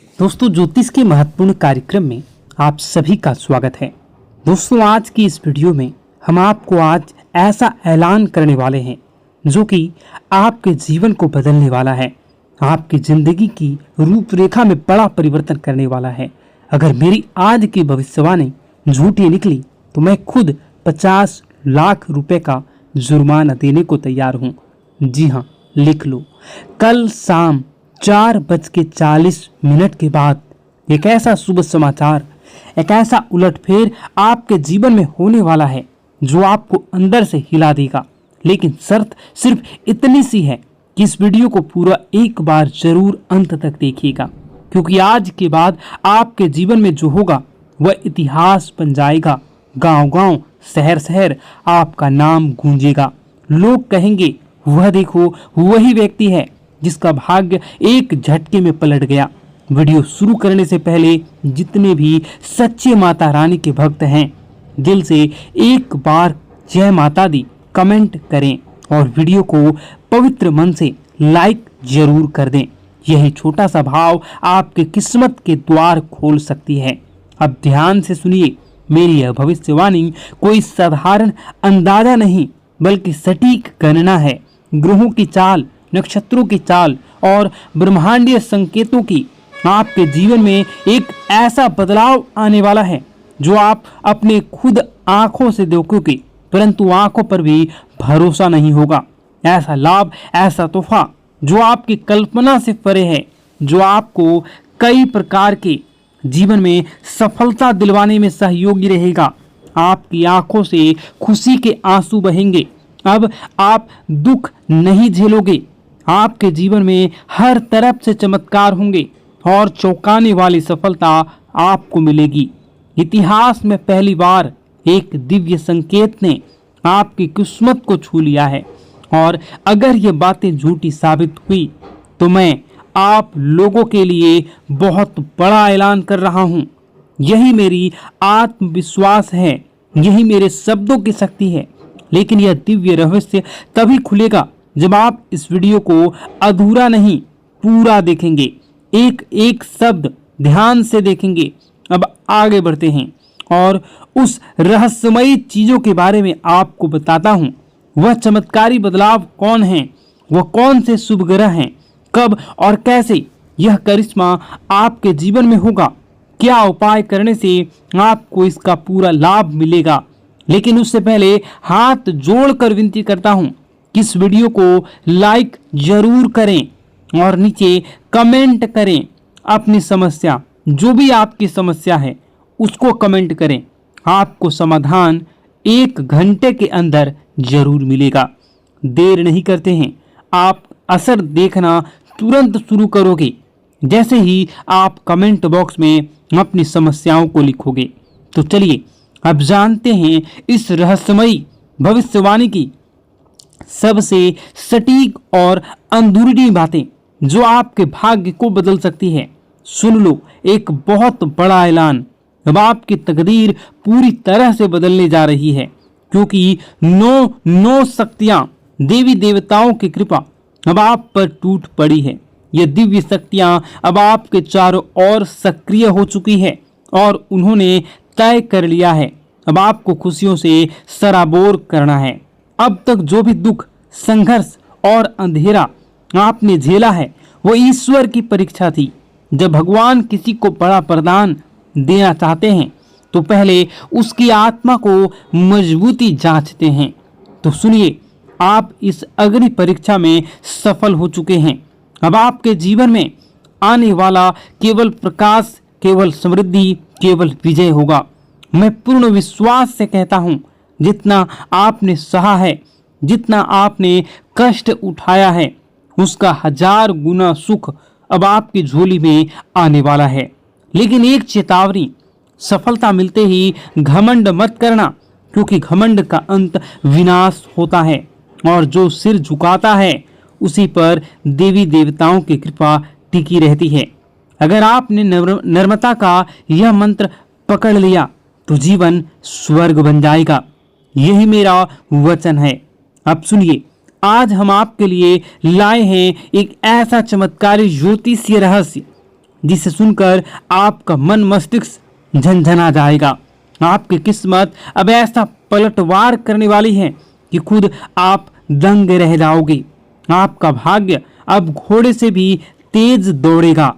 दोस्तों, ज्योतिष के महत्वपूर्ण कार्यक्रम में आप सभी का स्वागत है। दोस्तों, आज की इस वीडियो में हम आपको आज ऐसा ऐलान करने वाले हैं जो कि आपके जीवन को बदलने वाला है, आपकी जिंदगी की रूपरेखा में बड़ा परिवर्तन करने वाला है। अगर मेरी आज की भविष्यवाणी झूठी निकली तो मैं खुद 50 लाख रुपए का जुर्माना देने को तैयार हूँ। जी हाँ, लिख लो। कल शाम 4:40 के बाद एक ऐसा शुभ समाचार, एक ऐसा उलटफेर आपके जीवन में होने वाला है जो आपको अंदर से हिला देगा। लेकिन शर्त सिर्फ इतनी सी है कि इस वीडियो को पूरा एक बार जरूर अंत तक देखिएगा, क्योंकि आज के बाद आपके जीवन में जो होगा वह इतिहास बन जाएगा। गांव-गांव, शहर-शहर आपका नाम गूंजेगा। लोग कहेंगे, वह देखो, वही व्यक्ति है जिसका भाग्य एक झटके में पलट गया। वीडियो शुरू करने से पहले जितने भी सच्चे माता रानी के भक्त हैं, दिल से एक बार जय माता दी कमेंट करें और वीडियो को पवित्र मन से लाइक जरूर कर दें। यही छोटा सा भाव आपके किस्मत के द्वार खोल सकती है। अब ध्यान से सुनिए, मेरी यह भविष्यवाणी कोई साधारण अंदाजा नहीं बल्कि सटीक गणना है। ग्रहों की चाल, नक्षत्रों की चाल और ब्रह्मांडीय संकेतों की आपके जीवन में एक ऐसा बदलाव आने वाला है जो आप अपने खुद आंखों से देखोगे, परंतु आंखों पर भी भरोसा नहीं होगा। ऐसा लाभ, ऐसा तोहफा जो आपकी कल्पना से परे है, जो आपको कई प्रकार के जीवन में सफलता दिलवाने में सहयोगी रहेगा। आपकी आंखों से खुशी के आंसू बहेंगे। अब आप दुख नहीं झेलोगे। आपके जीवन में हर तरफ से चमत्कार होंगे और चौंकाने वाली सफलता आपको मिलेगी। इतिहास में पहली बार एक दिव्य संकेत ने आपकी किस्मत को छू लिया है, और अगर ये बातें झूठी साबित हुई तो मैं आप लोगों के लिए बहुत बड़ा ऐलान कर रहा हूँ। यही मेरी आत्मविश्वास है, यही मेरे शब्दों की शक्ति है। लेकिन यह दिव्य रहस्य तभी खुलेगा जब आप इस वीडियो को अधूरा नहीं, पूरा देखेंगे, एक एक शब्द ध्यान से देखेंगे। अब आगे बढ़ते हैं और उस रहस्यमयी चीजों के बारे में आपको बताता हूं। वह चमत्कारी बदलाव कौन है, वह कौन से शुभ ग्रह हैं, कब और कैसे यह करिश्मा आपके जीवन में होगा, क्या उपाय करने से आपको इसका पूरा लाभ मिलेगा। लेकिन उससे पहले हाथ जोड़कर विनती करता हूं कि इस वीडियो को लाइक जरूर करें और नीचे कमेंट करें अपनी समस्या, जो भी आपकी समस्या है उसको कमेंट करें। आपको समाधान 1 घंटे के अंदर जरूर मिलेगा। देर नहीं करते हैं, आप असर देखना तुरंत शुरू करोगे जैसे ही आप कमेंट बॉक्स में अपनी समस्याओं को लिखोगे। तो चलिए अब जानते हैं इस रहस्यमयी भविष्यवाणी की सबसे सटीक और अंदरूनी बातें जो आपके भाग्य को बदल सकती है। सुन लो, एक बहुत बड़ा ऐलान। अब आपकी तकदीर पूरी तरह से बदलने जा रही है, क्योंकि 9 शक्तियां, देवी देवताओं की कृपा अब आप पर टूट पड़ी है। ये दिव्य शक्तियां अब आपके चारों ओर सक्रिय हो चुकी है और उन्होंने तय कर लिया है अब आपको खुशियों से सराबोर करना है। अब तक जो भी दुख, संघर्ष और अंधेरा आपने झेला है वो ईश्वर की परीक्षा थी। जब भगवान किसी को बड़ा वरदान देना चाहते हैं तो पहले उसकी आत्मा को मजबूती जांचते हैं। तो सुनिए, आप इस अग्नि परीक्षा में सफल हो चुके हैं। अब आपके जीवन में आने वाला केवल प्रकाश, केवल समृद्धि, केवल विजय होगा। मैं पूर्ण विश्वास से कहता हूं, जितना आपने सहा है, जितना आपने कष्ट उठाया है, उसका 1000 गुना सुख अब आपकी झोली में आने वाला है। लेकिन एक चेतावनी, सफलता मिलते ही घमंड मत करना, क्योंकि घमंड का अंत विनाश होता है और जो सिर झुकाता है उसी पर देवी देवताओं की कृपा टिकी रहती है। अगर आपने नम्रता का यह मंत्र पकड़ लिया तो जीवन स्वर्ग बन जाएगा। यही मेरा वचन है। अब सुनिए, आज हम आपके लिए लाए हैं एक ऐसा चमत्कारी ज्योतिषीय रहस्य जिसे सुनकर आपका मन मस्तिष्क झनझना जाएगा। आपकी किस्मत अब ऐसा पलटवार करने वाली है कि खुद आप दंग रह जाओगे। आपका भाग्य अब घोड़े से भी तेज दौड़ेगा।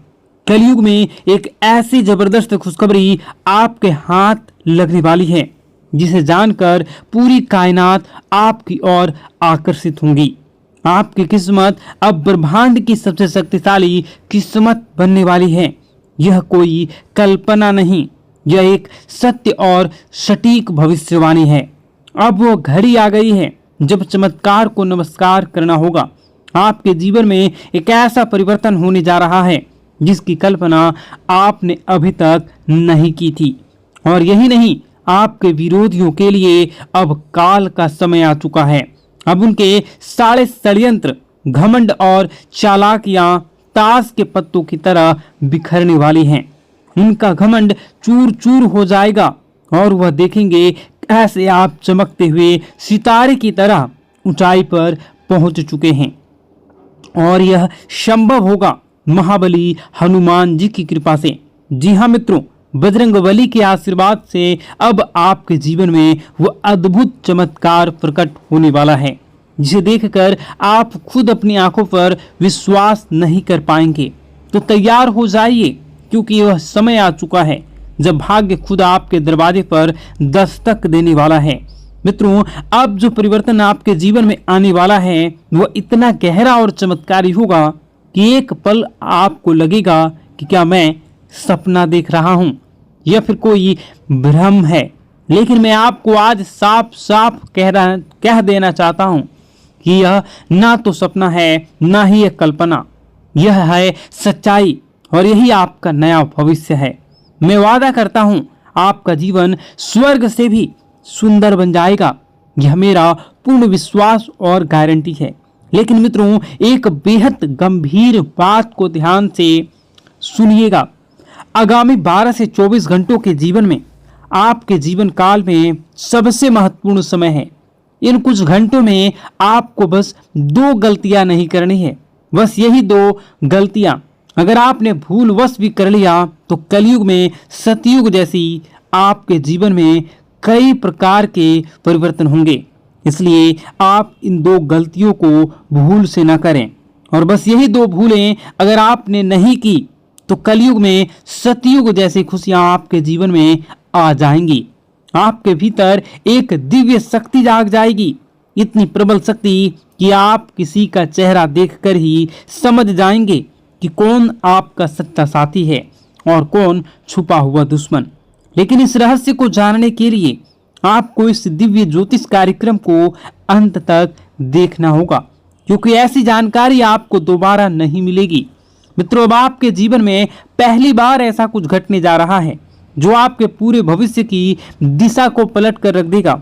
कलयुग में एक ऐसी जबरदस्त खुशखबरी आपके हाथ लगने वाली है जिसे जानकर पूरी कायनात आपकी ओर आकर्षित होंगी। आपकी किस्मत अब ब्रह्मांड की सबसे शक्तिशाली किस्मत बनने वाली है। यह कोई कल्पना नहीं, यह एक सत्य और सटीक भविष्यवाणी है। अब वो घड़ी आ गई है जब चमत्कार को नमस्कार करना होगा। आपके जीवन में एक ऐसा परिवर्तन होने जा रहा है जिसकी कल्पना आपने अभी तक नहीं की थी। और यही नहीं, आपके विरोधियों के लिए अब काल का समय आ चुका है। अब उनके सारे षड्यंत्र, घमंड और चालाकियां ताश के पत्तों की तरह बिखरने वाली हैं। उनका घमंड चूर चूर हो जाएगा और वह देखेंगे कैसे आप चमकते हुए सितारे की तरह ऊंचाई पर पहुंच चुके हैं। और यह संभव होगा महाबली हनुमान जी की कृपा से। जी हाँ मित्रों, बजरंगबली के आशीर्वाद से अब आपके जीवन में वह अद्भुत चमत्कार प्रकट होने वाला है जिसे देखकर आप खुद अपनी आंखों पर विश्वास नहीं कर पाएंगे। तो तैयार हो जाइए, क्योंकि वह समय आ चुका है जब भाग्य खुद आपके दरवाजे पर दस्तक देने वाला है। मित्रों, अब जो परिवर्तन आपके जीवन में आने वाला है वह इतना गहरा और चमत्कारी होगा कि एक पल आपको लगेगा कि क्या मैं सपना देख रहा हूं या फिर कोई भ्रम है। लेकिन मैं आपको आज साफ साफ कह देना चाहता हूं कि यह ना तो सपना है ना ही एक कल्पना, यह है सच्चाई और यही आपका नया भविष्य है। मैं वादा करता हूं आपका जीवन स्वर्ग से भी सुंदर बन जाएगा। यह मेरा पूर्ण विश्वास और गारंटी है। लेकिन मित्रों, एक बेहद गंभीर बात को ध्यान से सुनिएगा। आगामी 12 से 24 घंटों के जीवन में आपके जीवन काल में सबसे महत्वपूर्ण समय है। इन कुछ घंटों में आपको बस 2 गलतियां नहीं करनी है। बस यही 2 गलतियां अगर आपने भूलवश भी कर लिया तो कलयुग में सतयुग जैसी आपके जीवन में कई प्रकार के परिवर्तन होंगे। इसलिए आप इन 2 गलतियों को भूल से न करें। और बस यही 2 भूलें अगर आपने नहीं की तो कलयुग में सतयुग जैसी खुशियां आपके जीवन में आ जाएंगी। आपके भीतर एक दिव्य शक्ति जाग जाएगी, इतनी प्रबल शक्ति कि आप किसी का चेहरा देखकर ही समझ जाएंगे कि कौन आपका सच्चा साथी है और कौन छुपा हुआ दुश्मन। लेकिन इस रहस्य को जानने के लिए आपको इस दिव्य ज्योतिष कार्यक्रम को अंत तक देखना होगा, क्योंकि ऐसी जानकारी आपको दोबारा नहीं मिलेगी। मित्रों, अब आपके जीवन में पहली बार ऐसा कुछ घटने जा रहा है जो आपके पूरे भविष्य की दिशा को पलट कर रख देगा।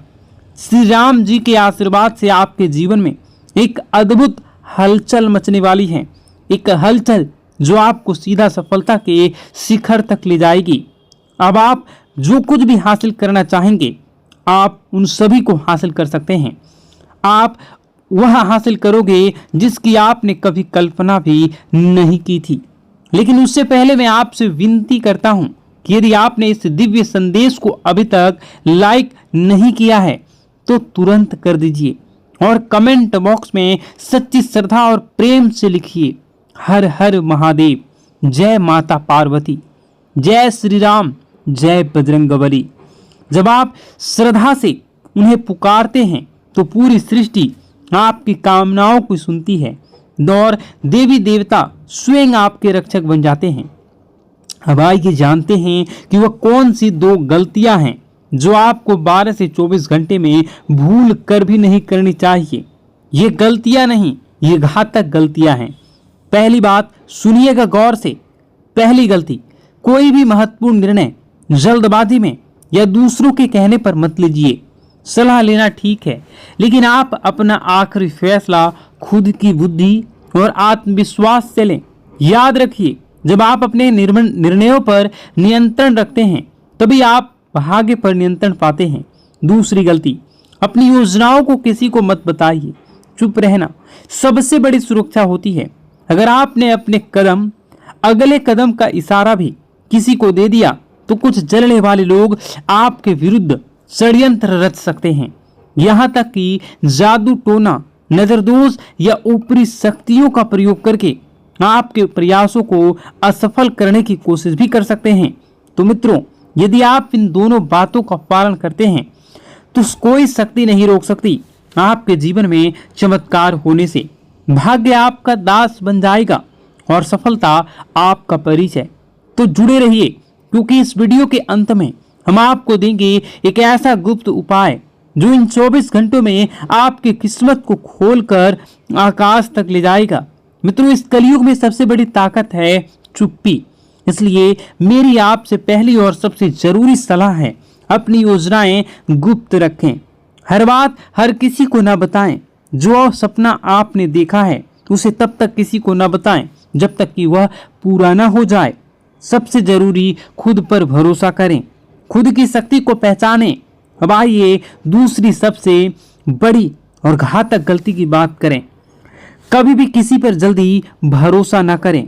श्री राम जी के आशीर्वाद से आपके जीवन में एक अद्भुत हलचल मचने वाली है। एक हलचल जो आपको सीधा सफलता के शिखर तक ले जाएगी। अब आप जो कुछ भी हासिल करना चाहेंगे आप उन सभी को हासिल कर सकते हैं। आप वह हासिल करोगे जिसकी आपने कभी कल्पना भी नहीं की थी। लेकिन उससे पहले मैं आपसे विनती करता हूं कि यदि आपने इस दिव्य संदेश को अभी तक लाइक नहीं किया है तो तुरंत कर दीजिए और कमेंट बॉक्स में सच्ची श्रद्धा और प्रेम से लिखिए, हर हर महादेव, जय माता पार्वती, जय श्री राम, जय बजरंगबली। जब आप श्रद्धा से उन्हें पुकारते हैं तो पूरी सृष्टि आपकी कामनाओं को सुनती है और देवी देवता स्वयं आपके रक्षक बन जाते हैं। अब आइए जानते हैं कि वह कौन सी 2 गलतियां हैं जो आपको 12 से 24 घंटे में भूल कर भी नहीं करनी चाहिए। ये गलतियां नहीं, ये घातक गलतियां हैं। पहली बात सुनिएगा गौर से। पहली गलती, कोई भी महत्वपूर्ण निर्णय जल्दबाजी में या दूसरों के कहने पर मत लीजिए। सलाह लेना ठीक है, लेकिन आप अपना आखिरी फैसला खुद की बुद्धि और आत्मविश्वास से लें। याद रखिए, जब आप अपने निर्णयों पर नियंत्रण रखते हैं तभी आप भाग्य पर नियंत्रण पाते हैं। दूसरी गलती, अपनी योजनाओं को किसी को मत बताइए। चुप रहना सबसे बड़ी सुरक्षा होती है। अगर आपने अपने कदम अगले कदम का इशारा भी किसी को दे दिया तो कुछ जलने वाले लोग आपके विरुद्ध षड्यंत्र रच सकते हैं। यहाँ तक कि जादू टोना, नजरदोष या ऊपरी शक्तियों का प्रयोग करके आपके प्रयासों को असफल करने की कोशिश भी कर सकते हैं। तो मित्रों, यदि आप इन दोनों बातों का पालन करते हैं तो कोई शक्ति नहीं रोक सकती आपके जीवन में चमत्कार होने से। भाग्य आपका दास बन जाएगा और सफलता आपका परिचय। तो जुड़े रहिए, क्योंकि इस वीडियो के अंत में हम आपको देंगे एक ऐसा गुप्त उपाय जो इन 24 घंटों में आपकी किस्मत को खोलकर आकाश तक ले जाएगा। मित्रों, इस कलयुग में सबसे बड़ी ताकत है चुप्पी। इसलिए मेरी आपसे पहली और सबसे जरूरी सलाह है, अपनी योजनाएं गुप्त रखें। हर बात हर किसी को ना बताएं। जो सपना आपने देखा है उसे तब तक किसी को ना बताएं जब तक कि वह पूरा ना हो जाए। सबसे जरूरी, खुद पर भरोसा करें, खुद की शक्ति को पहचानें। अब आइए दूसरी सबसे बड़ी और घातक गलती की बात करें। कभी भी किसी पर जल्दी भरोसा ना करें।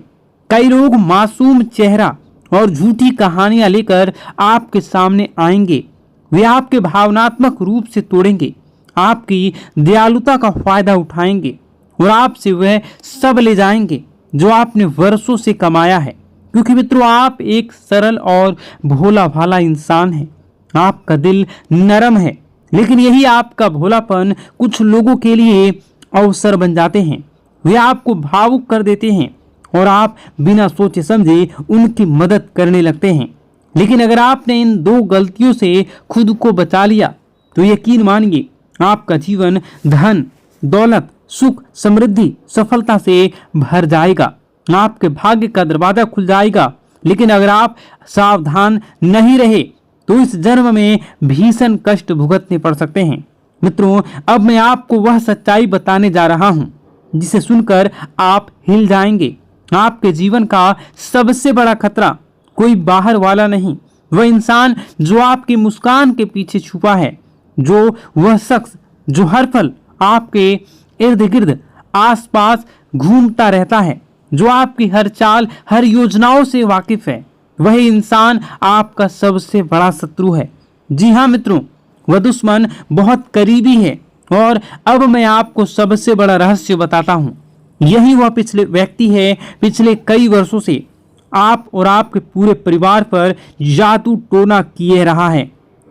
कई लोग मासूम चेहरा और झूठी कहानियां लेकर आपके सामने आएंगे। वे आपके भावनात्मक रूप से तोड़ेंगे, आपकी दयालुता का फायदा उठाएंगे और आपसे वह सब ले जाएंगे जो आपने वर्षों से कमाया है। क्योंकि मित्रों, आप एक सरल और भोला भाला इंसान हैं। आपका दिल नरम है, लेकिन यही आपका भोलापन कुछ लोगों के लिए अवसर बन जाते हैं। वे आपको भावुक कर देते हैं और आप बिना सोचे समझे उनकी मदद करने लगते हैं। लेकिन अगर आपने इन दो गलतियों से खुद को बचा लिया तो यकीन मानिए, आपका जीवन धन, दौलत, सुख, समृद्धि, सफलता से भर जाएगा। आपके भाग्य का दरवाजा खुल जाएगा। लेकिन अगर आप सावधान नहीं रहे तो इस जन्म में भीषण कष्ट भुगतने पड़ सकते हैं। मित्रों, अब मैं आपको वह सच्चाई बताने जा रहा हूं जिसे सुनकर आप हिल जाएंगे। आपके जीवन का सबसे बड़ा खतरा कोई बाहर वाला नहीं, वह इंसान जो आपकी मुस्कान के पीछे छुपा है, जो वह शख्स जो हर पल आपके इर्द गिर्द आसपास घूमता रहता है, जो आपकी हर चाल, हर योजनाओं से वाकिफ है। वही इंसान आपका सबसे बड़ा शत्रु है। जी हाँ मित्रों, वह दुश्मन बहुत करीबी है। और अब मैं आपको सबसे बड़ा रहस्य बताता हूँ। यही वह पिछले व्यक्ति है, पिछले कई वर्षों से आप और आपके पूरे परिवार पर जादू टोना किए रहा है।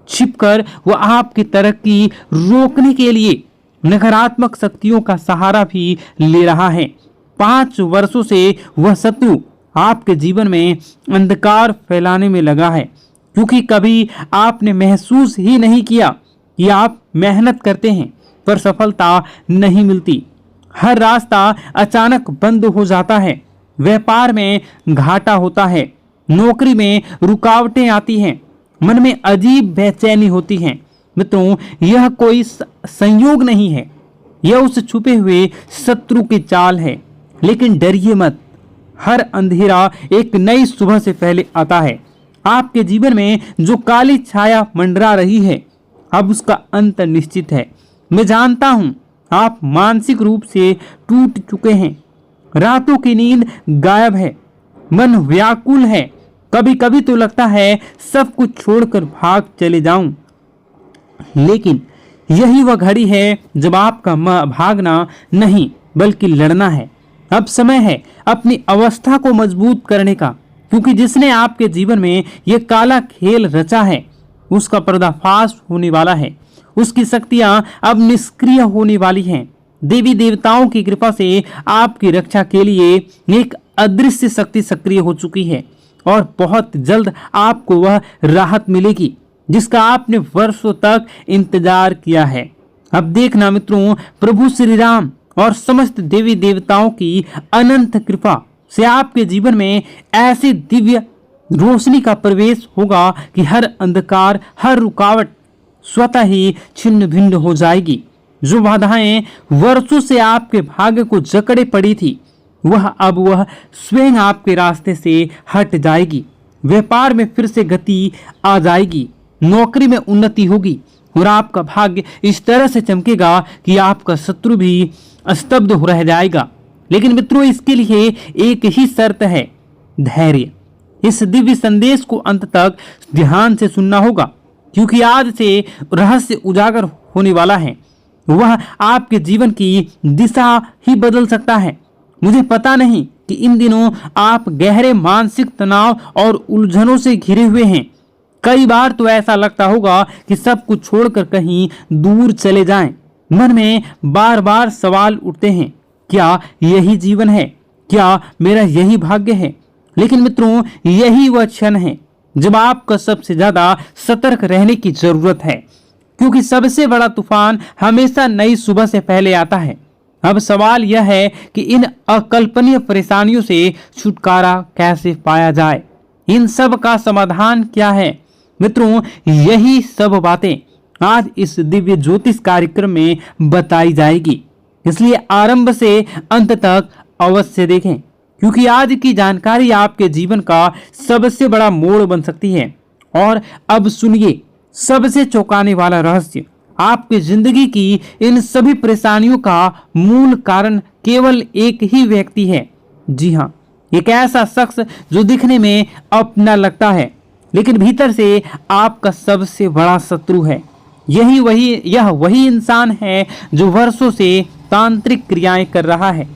छिपकर वह आपकी तरक्की रोकने के लिए नकारात्मक शक्तियों का सहारा भी ले रहा है। 5 वर्षों से वह शत्रु आपके जीवन में अंधकार फैलाने में लगा है, क्योंकि कभी आपने महसूस ही नहीं किया कि आप मेहनत करते हैं पर सफलता नहीं मिलती। हर रास्ता अचानक बंद हो जाता है, व्यापार में घाटा होता है, नौकरी में रुकावटें आती हैं, मन में अजीब बेचैनी होती है। मित्रों, यह कोई संयोग नहीं है, यह उस छुपे हुए शत्रु की चाल है। लेकिन डरिए मत, हर अंधेरा एक नई सुबह से पहले आता है। आपके जीवन में जो काली छाया मंडरा रही है, अब उसका अंत निश्चित है। मैं जानता हूं आप मानसिक रूप से टूट चुके हैं, रातों की नींद गायब है, मन व्याकुल है। कभी कभी तो लगता है सब कुछ छोड़कर भाग चले जाऊं। लेकिन यही वह घड़ी है जब आपका भागना नहीं बल्कि लड़ना है। अब समय है अपनी अवस्था को मजबूत करने का, क्योंकि जिसने आपके जीवन में यह काला खेल रचा है उसका पर्दाफाश होने वाला है। उसकी शक्तियां अब निष्क्रिय होने वाली हैं। देवी देवताओं की कृपा से आपकी रक्षा के लिए एक अदृश्य शक्ति सक्रिय हो चुकी है और बहुत जल्द आपको वह राहत मिलेगी जिसका आपने वर्षों तक इंतजार किया है। अब देखना मित्रों, प्रभु श्री राम और समस्त देवी देवताओं की अनंत कृपा से आपके जीवन में ऐसी दिव्य रोशनी का प्रवेश होगा कि हर अंधकार, हर रुकावट स्वतः ही छिन्न भिन्न हो जाएगी। जो बाधाएं वर्षों से आपके भाग्य को जकड़े पड़ी थी, वह स्वयं आपके रास्ते से हट जाएगी। व्यापार में फिर से गति आ जाएगी, नौकरी में उन्नति होगी और आपका भाग्य इस तरह से चमकेगा कि आपका शत्रु भी स्तब्ध हो रह जाएगा। लेकिन मित्रों, इसके लिए एक ही शर्त है, धैर्य। इस दिव्य संदेश को अंत तक ध्यान से सुनना होगा, क्योंकि आज से रहस्य उजागर होने वाला है। वह आपके जीवन की दिशा ही बदल सकता है। मुझे पता नहीं कि इन दिनों आप गहरे मानसिक तनाव और उलझनों से घिरे हुए हैं। कई बार तो ऐसा लगता होगा कि सब कुछ छोड़कर कहीं दूर चले जाएं। मन में बार बार सवाल उठते हैं, क्या यही जीवन है? क्या मेरा यही भाग्य है? लेकिन मित्रों, यही वह क्षण है जब आपको सबसे ज्यादा सतर्क रहने की जरूरत है, क्योंकि सबसे बड़ा तूफान हमेशा नई सुबह से पहले आता है। अब सवाल यह है कि इन अकल्पनीय परेशानियों से छुटकारा कैसे पाया जाए? इन सब का समाधान क्या है? मित्रों, यही सब बातें आज इस दिव्य ज्योतिष कार्यक्रम में बताई जाएगी, इसलिए आरंभ से अंत तक अवश्य देखें, क्योंकि आज की जानकारी आपके जीवन का सबसे बड़ा मोड़ बन सकती है। और अब सुनिए सबसे चौंकाने वाला रहस्य। आपकी जिंदगी की इन सभी परेशानियों का मूल कारण केवल एक ही व्यक्ति है। जी हाँ, एक ऐसा शख्स जो दिखने में अपना लगता है, लेकिन भीतर से आपका सबसे बड़ा शत्रु है। यह वही इंसान है जो वर्षों से तांत्रिक क्रियाएं कर रहा है,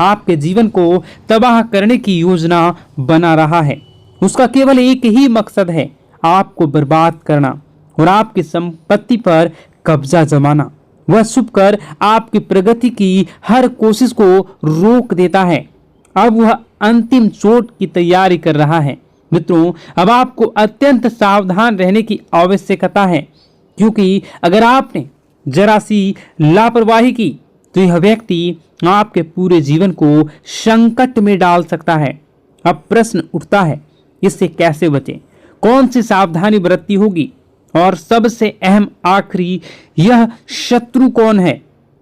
आपके जीवन को तबाह करने की योजना बना रहा है। उसका केवल एक ही मकसद है, आपको बर्बाद करना और आपकी संपत्ति पर कब्जा जमाना। वह छुपकर आपकी प्रगति की हर कोशिश को रोक देता है। अब वह अंतिम चोट की तैयारी कर रहा है। मित्रों, अब आपको अत्यंत सावधान रहने की आवश्यकता है, क्योंकि अगर आपने जरा सी लापरवाही की तो यह व्यक्ति आपके पूरे जीवन को संकट में डाल सकता है। अब प्रश्न उठता है, इससे कैसे बचें? कौन सी सावधानी बरतनी होगी? और सबसे अहम आखिरी, यह शत्रु कौन है?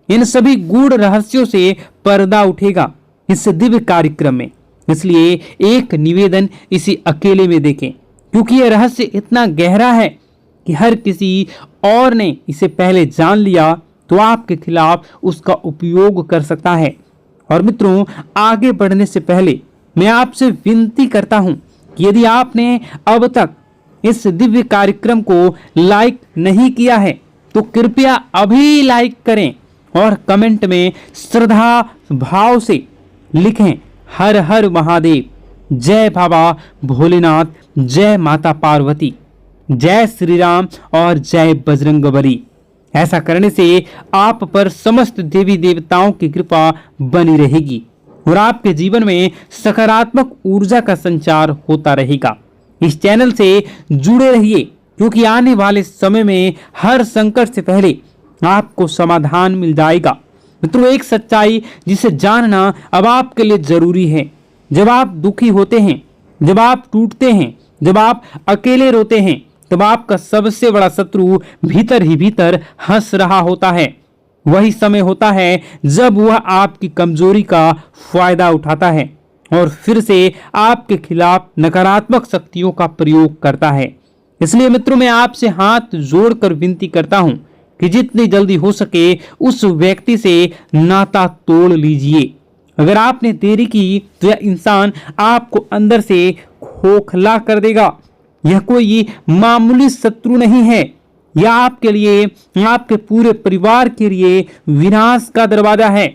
इन सभी गूढ़ रहस्यों से पर्दा उठेगा इस दिव्य कार्यक्रम में। इसलिए एक निवेदन, इसी अकेले में देखें, क्योंकि यह रहस्य इतना गहरा है कि हर किसी और ने इसे पहले जान लिया तो आपके खिलाफ उसका उपयोग कर सकता है। और मित्रों, आगे बढ़ने से पहले मैं आपसे विनती करता हूं कि यदि आपने अब तक इस दिव्य कार्यक्रम को लाइक नहीं किया है तो कृपया अभी लाइक करें और कमेंट में श्रद्धा भाव से लिखें, हर हर महादेव, जय बाबा भोलेनाथ, जय माता पार्वती, जय श्री राम और जय बजरंगबली। ऐसा करने से आप पर समस्त देवी देवताओं की कृपा बनी रहेगी और आपके जीवन में सकारात्मक ऊर्जा का संचार होता रहेगा। इस चैनल से जुड़े रहिए, क्योंकि आने वाले समय में हर संकट से पहले आपको समाधान मिल जाएगा। मित्रों, एक सच्चाई जिसे जानना अब आपके लिए जरूरी है। जब आप दुखी होते हैं, जब आप टूटते हैं, जब आप अकेले रोते हैं, तब आपका सबसे बड़ा शत्रु भीतर ही भीतर हंस रहा होता है। वही समय होता है जब वह आपकी कमजोरी का फायदा उठाता है और फिर से आपके खिलाफ नकारात्मक शक्तियों का प्रयोग करता है। इसलिए मित्रों, मैं आपसे हाथ जोड़कर विनती करता हूं कि जितनी जल्दी हो सके उस व्यक्ति से नाता तोड़ लीजिए। अगर आपने देरी की तो यह इंसान आपको अंदर से खोखला कर देगा। यह कोई मामूली शत्रु नहीं है, यह आपके लिए, आपके पूरे परिवार के लिए विनाश का दरवाजा है।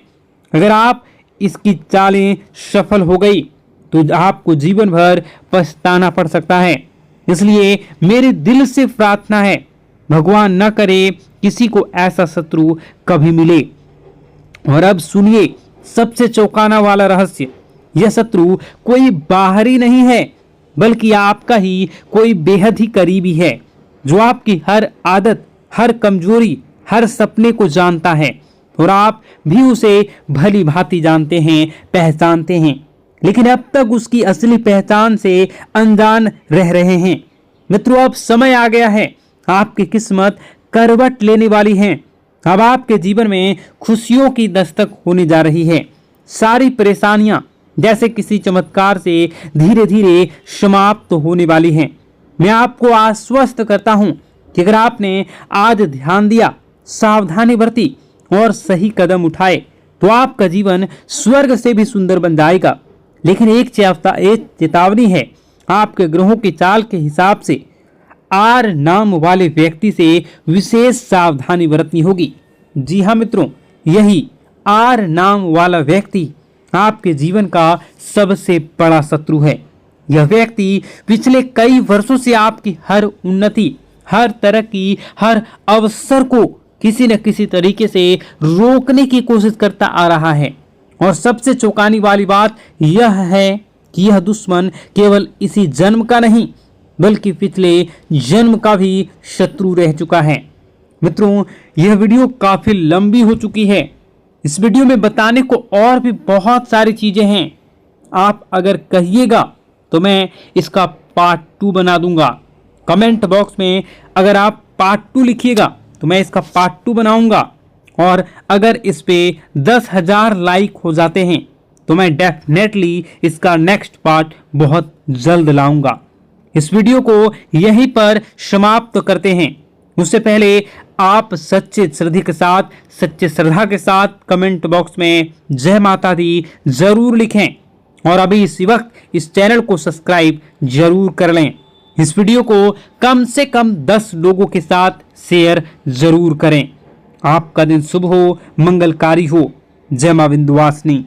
अगर आप इसकी चालें सफल हो गई तो आपको जीवन भर पछताना पड़ सकता है। इसलिए मेरे दिल से प्रार्थना है, भगवान न करे किसी को ऐसा शत्रु कभी मिले। और अब सुनिए सबसे चौंकाना वाला रहस्य। यह शत्रु कोई बाहरी नहीं है, बल्कि आपका ही कोई बेहद ही करीबी है, जो आपकी हर आदत, हर कमजोरी, हर सपने को जानता है और आप भी उसे भली भांति जानते हैं, पहचानते हैं, लेकिन अब तक उसकी असली पहचान से अनजान रह रहे हैं। मित्रों, अब समय आ गया है, आपकी किस्मत करवट लेने वाली है। अब आपके जीवन में खुशियों की दस्तक होने जा रही है। सारी परेशानियां जैसे किसी चमत्कार से धीरे धीरे समाप्त होने वाली हैं। मैं आपको आश्वस्त करता हूं कि अगर आपने आज ध्यान दिया, सावधानी बरती और सही कदम उठाए तो आपका जीवन स्वर्ग से भी सुंदर बन जाएगा। लेकिन एक चेतावनी है, आपके ग्रहों की चाल के हिसाब से आर नाम वाले व्यक्ति से विशेष सावधानी बरतनी होगी। जी हाँ मित्रों, यही आर नाम वाला व्यक्ति आपके जीवन का सबसे बड़ा शत्रु है। यह व्यक्ति पिछले कई वर्षों से आपकी हर उन्नति, हर तरक्की, हर अवसर को किसी न किसी तरीके से रोकने की कोशिश करता आ रहा है। और सबसे चौंकाने वाली बात यह है कि यह दुश्मन केवल इसी जन्म का नहीं बल्कि पिछले जन्म का भी शत्रु रह चुका है। मित्रों, यह वीडियो काफी लंबी हो चुकी है। इस वीडियो में बताने को और भी बहुत सारी चीजें हैं। आप अगर कहिएगा तो मैं इसका पार्ट 2 बना दूंगा। कमेंट बॉक्स में अगर आप पार्ट 2 लिखिएगा तो मैं इसका पार्ट 2 बनाऊंगा। और अगर इस पे 10,000 लाइक हो जाते हैं तो मैं डेफिनेटली इसका नेक्स्ट पार्ट बहुत जल्द लाऊंगा। इस वीडियो को यहीं पर समाप्त करते हैं। उससे पहले आप सच्चे श्रद्धा के साथ कमेंट बॉक्स में जय माता दी जरूर लिखें। और अभी इसी वक्त इस चैनल को सब्सक्राइब जरूर कर लें। इस वीडियो को कम से कम 10 लोगों के साथ शेयर जरूर करें। आपका दिन शुभ हो, मंगलकारी हो। जय मां विंध्यवासिनी।